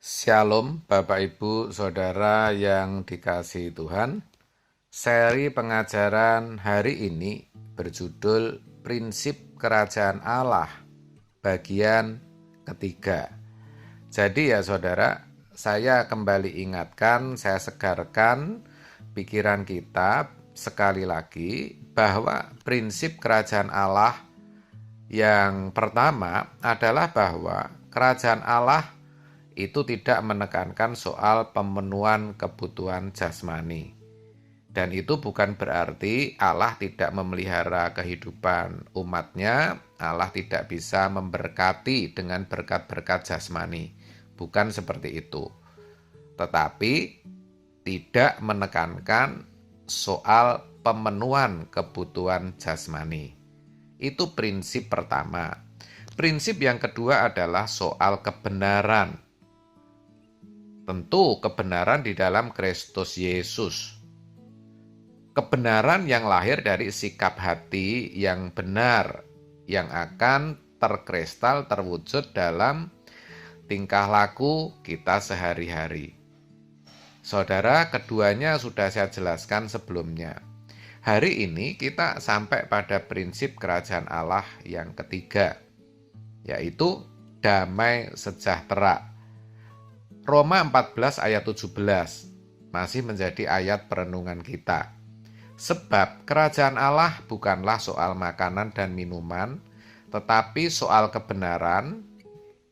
Shalom Bapak Ibu Saudara yang dikasihi Tuhan. Seri pengajaran hari ini berjudul Prinsip Kerajaan Allah bagian ketiga. Jadi ya saudara, saya kembali ingatkan, saya segarkan pikiran kita sekali lagi bahwa prinsip kerajaan Allah yang pertama adalah bahwa kerajaan Allah itu tidak menekankan soal pemenuhan kebutuhan jasmani. Dan itu bukan berarti Allah tidak memelihara kehidupan umatnya, Allah tidak bisa memberkati dengan berkat-berkat jasmani. Bukan seperti itu. Tetapi tidak menekankan soal pemenuhan kebutuhan jasmani. Itu prinsip pertama. Prinsip yang kedua adalah soal kebenaran. Tentu kebenaran di dalam Kristus Yesus. Kebenaran yang lahir dari sikap hati yang benar, yang akan terkristal, terwujud dalam tingkah laku kita sehari-hari. Saudara, keduanya sudah saya jelaskan sebelumnya. Hari ini kita sampai pada prinsip kerajaan Allah yang ketiga, yaitu damai sejahtera. Roma 14 ayat 17 masih menjadi ayat perenungan kita. Sebab kerajaan Allah bukanlah soal makanan dan minuman, tetapi soal kebenaran,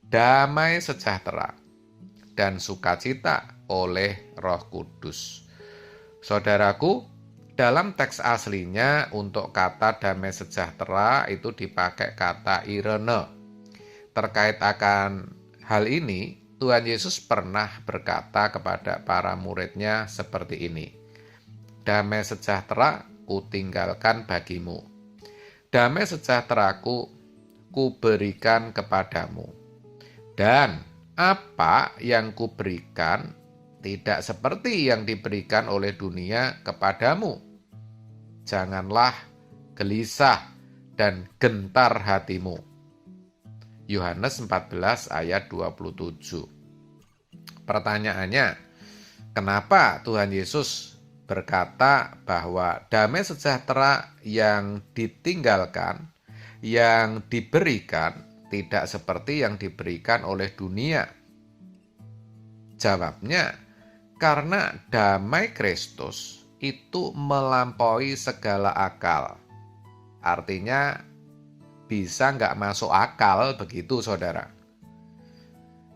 damai sejahtera, dan sukacita oleh Roh Kudus. Saudaraku, dalam teks aslinya untuk kata damai sejahtera itu dipakai kata irene. Terkait akan hal ini, Tuhan Yesus pernah berkata kepada para muridnya seperti ini, damai sejahtera kutinggalkan bagimu. Damai sejahteraku kuberikan kepadamu. Dan apa yang kuberikan tidak seperti yang diberikan oleh dunia kepadamu. Janganlah gelisah dan gentar hatimu. Yohanes 14 ayat 27. Pertanyaannya, kenapa Tuhan Yesus berkata bahwa damai sejahtera yang ditinggalkan, yang diberikan, tidak seperti yang diberikan oleh dunia? Jawabnya, karena damai Kristus itu melampaui segala akal. Artinya, bisa nggak masuk akal begitu saudara.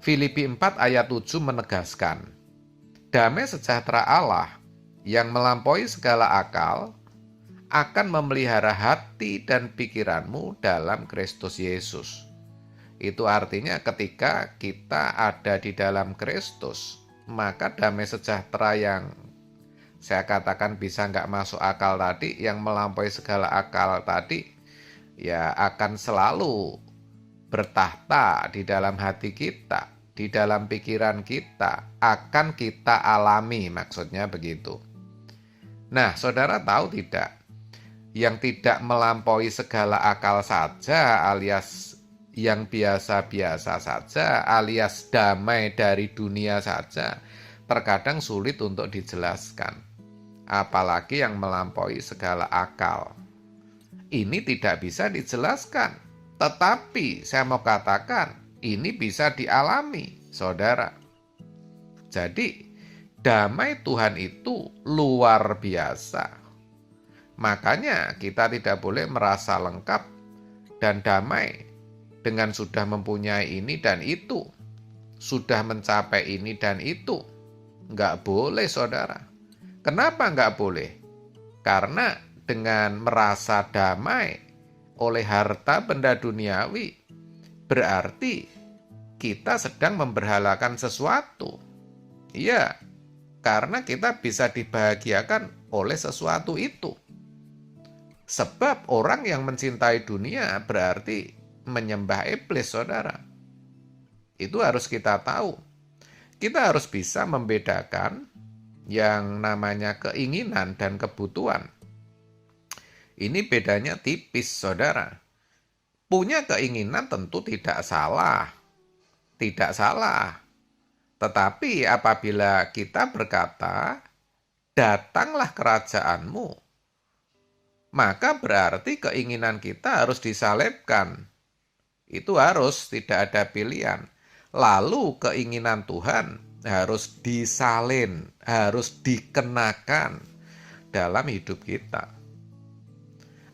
Filipi 4 ayat 7 menegaskan, damai sejahtera Allah yang melampaui segala akal akan memelihara hati dan pikiranmu dalam Kristus Yesus. Itu artinya ketika kita ada di dalam Kristus, maka damai sejahtera yang saya katakan bisa nggak masuk akal tadi, yang melampaui segala akal tadi, ya akan selalu bertahta di dalam hati kita, di dalam pikiran kita, akan kita alami, maksudnya begitu. Nah, saudara tahu tidak, yang tidak melampaui segala akal saja alias yang biasa-biasa saja alias damai dari dunia saja terkadang sulit untuk dijelaskan, apalagi yang melampaui segala akal. Ini tidak bisa dijelaskan, tetapi saya mau katakan ini bisa dialami, saudara. Jadi, damai Tuhan itu luar biasa. Makanya kita tidak boleh merasa lengkap dan damai dengan sudah mempunyai ini dan itu, sudah mencapai ini dan itu. Nggak boleh, saudara. Kenapa nggak boleh? Karena dengan merasa damai oleh harta benda duniawi, berarti kita sedang memberhalakan sesuatu. Iya, karena kita bisa dibahagiakan oleh sesuatu itu. Sebab orang yang mencintai dunia berarti menyembah iblis, saudara. Itu harus kita tahu. Kita harus bisa membedakan yang namanya keinginan dan kebutuhan. Ini bedanya tipis, saudara. Punya keinginan tentu tidak salah. Tidak salah. Tetapi apabila kita berkata, "Datanglah kerajaanmu," maka berarti keinginan kita harus disalibkan. Itu harus, tidak ada pilihan. Lalu keinginan Tuhan harus disalin, harus dikenakan dalam hidup kita.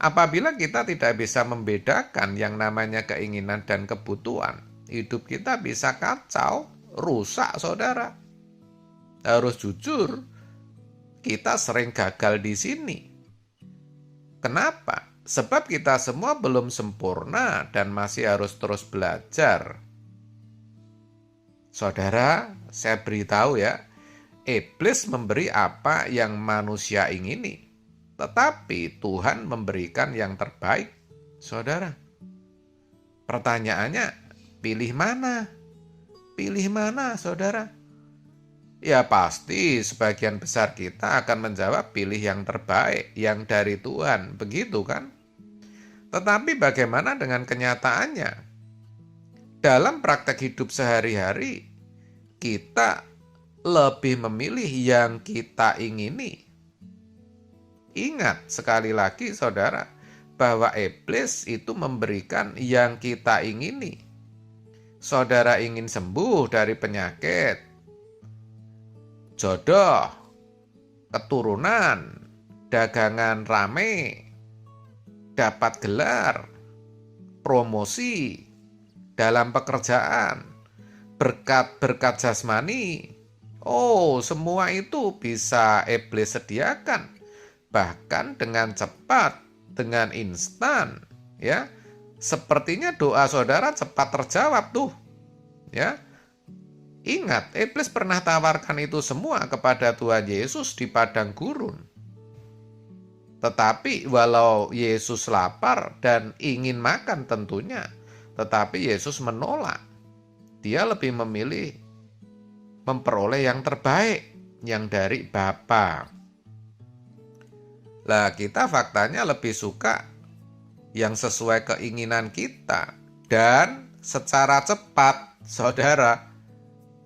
Apabila kita tidak bisa membedakan yang namanya keinginan dan kebutuhan, hidup kita bisa kacau, rusak, saudara. Harus jujur, kita sering gagal di sini. Kenapa? Sebab kita semua belum sempurna dan masih harus terus belajar. Saudara, saya beritahu ya, iblis memberi apa yang manusia ingini. Tetapi Tuhan memberikan yang terbaik, saudara. Pertanyaannya, pilih mana? Pilih mana, saudara? Ya pasti sebagian besar kita akan menjawab pilih yang terbaik, yang dari Tuhan, begitu kan? Tetapi bagaimana dengan kenyataannya? Dalam praktek hidup sehari-hari, kita lebih memilih yang kita ingini. Ingat sekali lagi saudara, bahwa iblis itu memberikan yang kita ingini. Saudara ingin sembuh dari penyakit, jodoh, keturunan, dagangan rame, dapat gelar, promosi dalam pekerjaan, berkat-berkat jasmani. Oh, semua itu bisa iblis sediakan. Bahkan dengan cepat, dengan instan, ya. Sepertinya doa saudara cepat terjawab tuh. Ya. Ingat, iblis pernah tawarkan itu semua kepada Tuhan Yesus di padang gurun. Tetapi walau Yesus lapar dan ingin makan tentunya, tetapi Yesus menolak. Dia lebih memilih memperoleh yang terbaik, yang dari Bapa. Lah kita faktanya lebih suka yang sesuai keinginan kita dan secara cepat, saudara.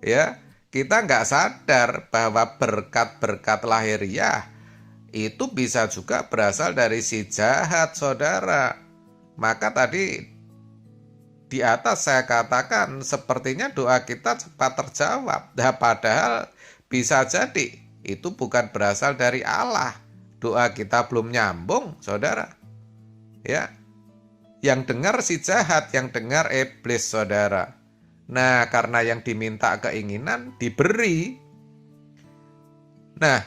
Ya, kita nggak sadar bahwa berkat-berkat lahiriah itu bisa juga berasal dari si jahat, saudara. Maka tadi di atas saya katakan sepertinya doa kita cepat terjawab. Nah, padahal bisa jadi itu bukan berasal dari Allah. Doa kita belum nyambung, saudara. Ya, yang dengar si jahat, yang dengar iblis, saudara. Nah, karena yang diminta keinginan diberi. Nah,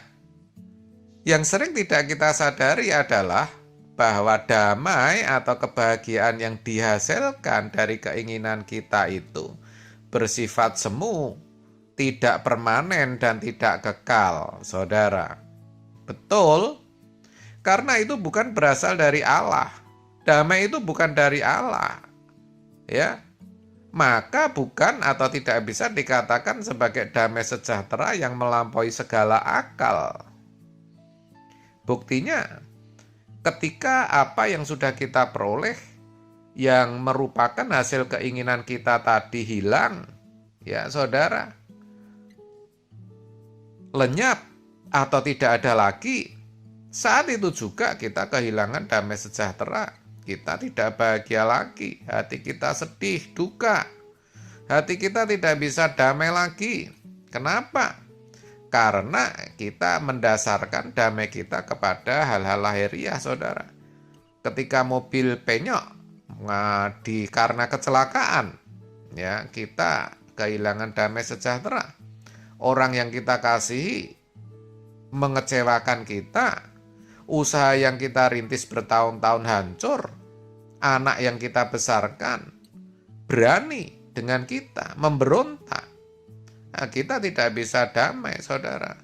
yang sering tidak kita sadari adalah bahwa damai atau kebahagiaan yang dihasilkan dari keinginan kita itu bersifat semu, tidak permanen dan tidak kekal, saudara. Betul, karena itu bukan berasal dari Allah. Damai itu bukan dari Allah. Ya. Maka bukan atau tidak bisa dikatakan sebagai damai sejahtera yang melampaui segala akal. Buktinya, ketika apa yang sudah kita peroleh yang merupakan hasil keinginan kita tadi hilang, ya saudara, lenyap atau tidak ada lagi, saat itu juga kita kehilangan damai sejahtera. Kita tidak bahagia lagi, hati kita sedih, duka. Hati kita tidak bisa damai lagi. Kenapa? Karena kita mendasarkan damai kita kepada hal-hal lahiriah, saudara. Ketika mobil penyok karena kecelakaan, ya kita kehilangan damai sejahtera. Orang yang kita kasihi mengecewakan kita, usaha yang kita rintis bertahun-tahun hancur, anak yang kita besarkan berani dengan kita memberontak. Nah, kita tidak bisa damai, saudara.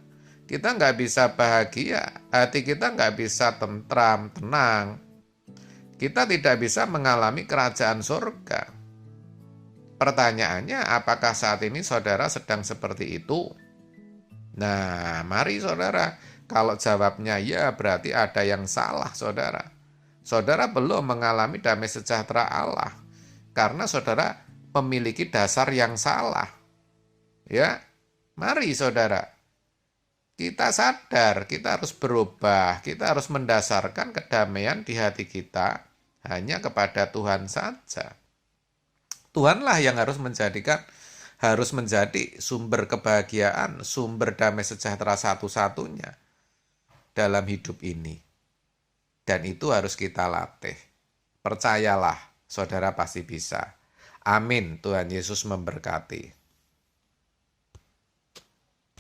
Kita nggak bisa bahagia, hati kita nggak bisa tentram, tenang. Kita tidak bisa mengalami kerajaan surga. Pertanyaannya, apakah saat ini saudara sedang seperti itu? Nah, mari saudara, kalau jawabnya ya, berarti ada yang salah, saudara. Saudara belum mengalami damai sejahtera Allah, karena saudara memiliki dasar yang salah. Ya, Mari saudara, kita sadar, kita harus berubah, kita harus mendasarkan kedamaian di hati kita hanya kepada Tuhan saja. Tuhanlah yang harus menjadi sumber kebahagiaan, sumber damai sejahtera satu-satunya dalam hidup ini. Dan itu harus kita latih. Percayalah, saudara pasti bisa. Amin. Tuhan Yesus memberkati.